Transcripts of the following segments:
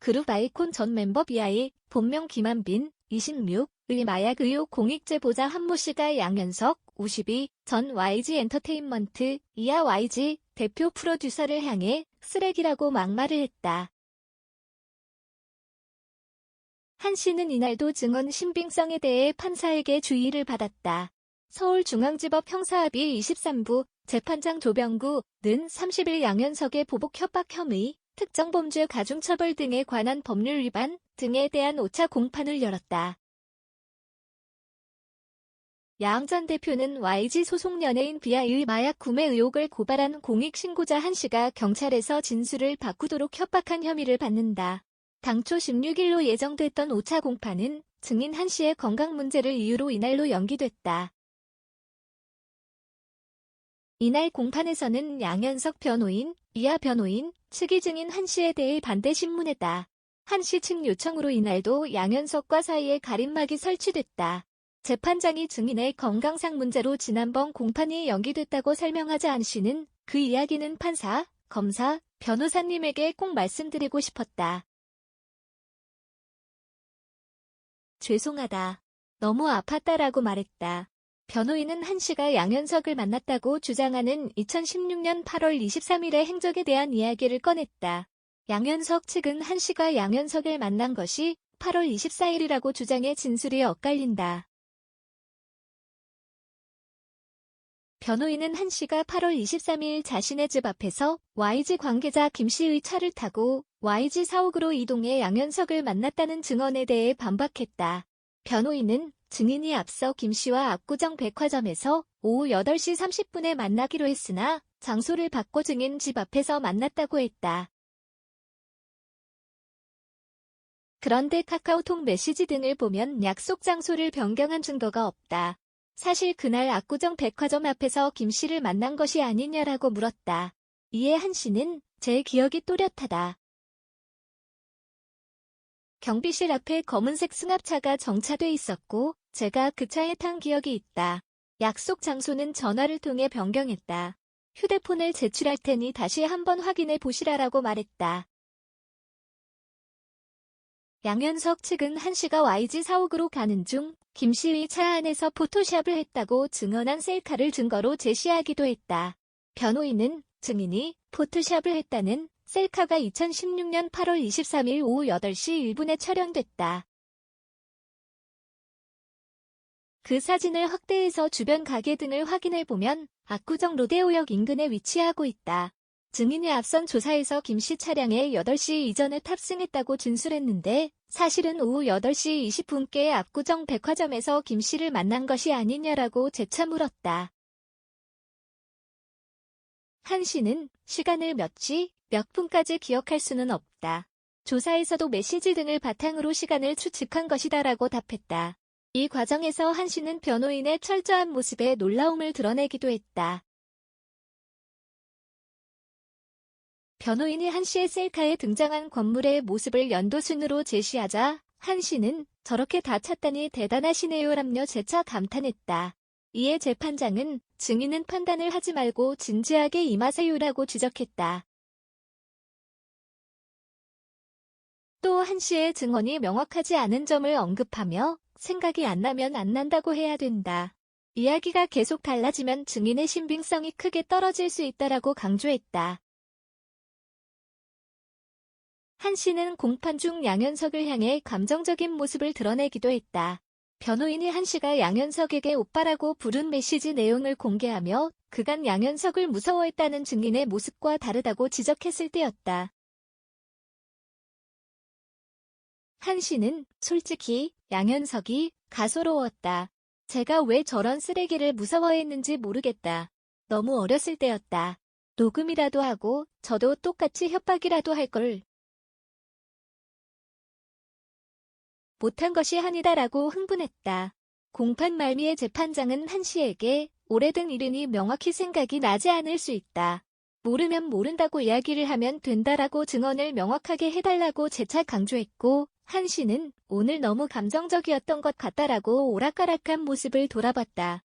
그룹 아이콘 전 멤버 BI, 본명 김한빈, 26의 마약 의혹 공익 제보자 한모씨가 양현석, 52, 전 YG 엔터테인먼트, 이하 YG 대표 프로듀서를 향해 쓰레기라고 막말을 했다. 한 씨는 이날도 증언 신빙성에 대해 판사에게 주의를 받았다. 서울중앙지법 형사합의 23부 재판장 조병구는 30일 양현석의 보복 협박 혐의, 특정 범죄 가중처벌 등에 관한 법률 위반 등에 대한 5차 공판을 열었다. 양 전 대표는 YG 소속 연예인 비아의 마약 구매 의혹을 고발한 공익신고자 한 씨가 경찰에서 진술을 바꾸도록 협박한 혐의를 받는다. 당초 16일로 예정됐던 5차 공판은 증인 한 씨의 건강 문제를 이유로 이날로 연기됐다. 이날 공판에서는 양현석 변호인, 이하 변호인 측이 증인 한 씨에 대해 반대 신문했다. 한 씨 측 요청으로 이날도 양현석과 사이에 가림막이 설치됐다. 재판장이 증인의 건강상 문제로 지난번 공판이 연기됐다고 설명하자 한 씨는 그 이야기는 판사, 검사, 변호사님에게 꼭 말씀드리고 싶었다. 죄송하다. 너무 아팠다라고 말했다. 변호인은 한 씨가 양현석을 만났다고 주장하는 2016년 8월 23일의 행적에 대한 이야기를 꺼냈다. 양현석 측은 한 씨가 양현석을 만난 것이 8월 24일이라고 주장해 진술이 엇갈린다. 변호인은 한 씨가 8월 23일 자신의 집 앞에서 YG 관계자 김 씨의 차를 타고 YG 사옥으로 이동해 양현석을 만났다는 증언에 대해 반박했다. 변호인은 증인이 앞서 김 씨와 압구정 백화점에서 오후 8시 30분에 만나기로 했으나 장소를 바꿔 증인 집 앞에서 만났다고 했다. 그런데 카카오톡 메시지 등을 보면 약속 장소를 변경한 증거가 없다. 사실 그날 압구정 백화점 앞에서 김 씨를 만난 것이 아니냐라고 물었다. 이에 한 씨는 제 기억이 또렷하다. 경비실 앞에 검은색 승합차가 정차돼 있었고 제가 그 차에 탄 기억이 있다. 약속 장소는 전화를 통해 변경했다. 휴대폰을 제출할 테니 다시 한번 확인해 보시라라고 말했다. 양현석 측은 한 씨가 YG 사옥으로 가는 중 김 씨의 차 안에서 포토샵을 했다고 증언한 셀카를 증거로 제시하기도 했다. 변호인은 증인이 포토샵을 했다는 셀카가 2016년 8월 23일 오후 8시 1분에 촬영됐다. 그 사진을 확대해서 주변 가게 등을 확인해보면 압구정 로데오역 인근에 위치하고 있다. 증인이 앞선 조사에서 김 씨 차량에 8시 이전에 탑승했다고 진술했는데 사실은 오후 8시 20분께 압구정 백화점에서 김 씨를 만난 것이 아니냐라고 재차 물었다. 한 씨는 시간을 몇 시, 몇 분까지 기억할 수는 없다. 조사에서도 메시지 등을 바탕으로 시간을 추측한 것이다라고 답했다. 이 과정에서 한 씨는 변호인의 철저한 모습에 놀라움을 드러내기도 했다. 변호인이 한 씨의 셀카에 등장한 건물의 모습을 연도순으로 제시하자 한 씨는 저렇게 다 찾다니 대단하시네요라며 재차 감탄했다. 이에 재판장은 증인은 판단을 하지 말고 진지하게 임하세요라고 지적했다. 또 한 씨의 증언이 명확하지 않은 점을 언급하며 생각이 안 나면 안 난다고 해야 된다. 이야기가 계속 달라지면 증인의 신빙성이 크게 떨어질 수 있다라고 강조했다. 한 씨는 공판 중 양현석을 향해 감정적인 모습을 드러내기도 했다. 변호인이 한 씨가 양현석에게 오빠라고 부른 메시지 내용을 공개하며 그간 양현석을 무서워했다는 증인의 모습과 다르다고 지적했을 때였다. 한 씨는 솔직히 양현석이 가소로웠다. 제가 왜 저런 쓰레기를 무서워했는지 모르겠다. 너무 어렸을 때였다. 녹음이라도 하고 저도 똑같이 협박이라도 할 걸. 못한 것이 아니다라고 흥분했다. 공판 말미에 재판장은 한 씨에게 오래된 일이니 명확히 생각이 나지 않을 수 있다. 모르면 모른다고 이야기를 하면 된다라고 증언을 명확하게 해달라고 재차 강조했고 한 씨는 오늘 너무 감정적이었던 것 같다라고 오락가락한 모습을 돌아봤다.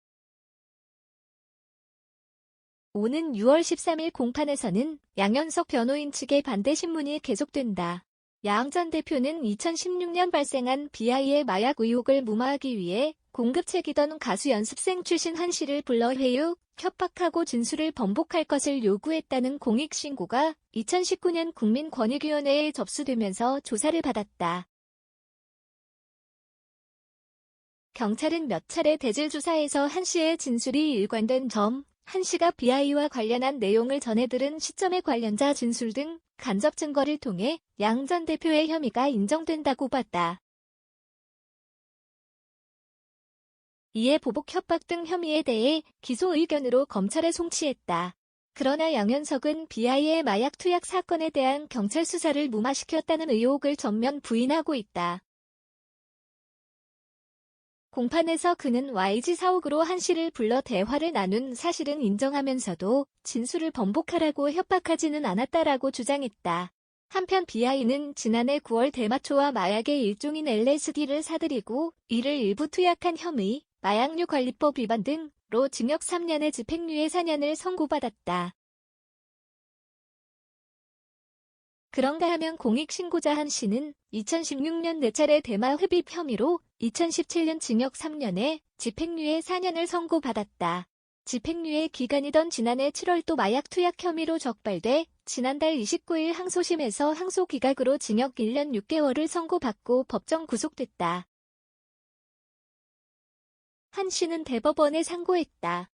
오는 6월 13일 공판에서는 양현석 변호인 측의 반대 신문이 계속된다. 양 전 대표는 2016년 발생한 BI의 마약 의혹을 무마하기 위해 공급책이던 가수 연습생 출신 한 씨를 불러 회유, 협박하고 진술을 번복할 것을 요구했다는 공익신고가 2019년 국민권익위원회에 접수되면서 조사를 받았다. 경찰은 몇 차례 대질 조사에서 한 씨의 진술이 일관된 점, 한 씨가 BI와 관련한 내용을 전해들은 시점의 관련자 진술 등 간접 증거를 통해 양 전 대표의 혐의가 인정된다고 봤다. 이에 보복 협박 등 혐의에 대해 기소 의견으로 검찰에 송치했다. 그러나 양현석은 BI의 마약 투약 사건에 대한 경찰 수사를 무마시켰다는 의혹을 전면 부인하고 있다. 공판에서 그는 YG 사옥으로 한 씨를 불러 대화를 나눈 사실은 인정하면서도 진술을 번복하라고 협박하지는 않았다라고 주장했다. 한편 BI는 지난해 9월 대마초와 마약의 일종인 LSD를 사들이고 이를 일부 투약한 혐의, 마약류 관리법 위반 등로 징역 3년에 집행유예 4년을 선고받았다. 그런가 하면 공익신고자 한 씨는 2016년 4차례 대마 흡입 혐의로 2017년 징역 3년에 집행유예 4년을 선고받았다. 집행유예 기간이던 지난해 7월도 마약 투약 혐의로 적발돼 지난달 29일 항소심에서 항소 기각으로 징역 1년 6개월을 선고받고 법정 구속됐다. 한 씨는 대법원에 상고했다.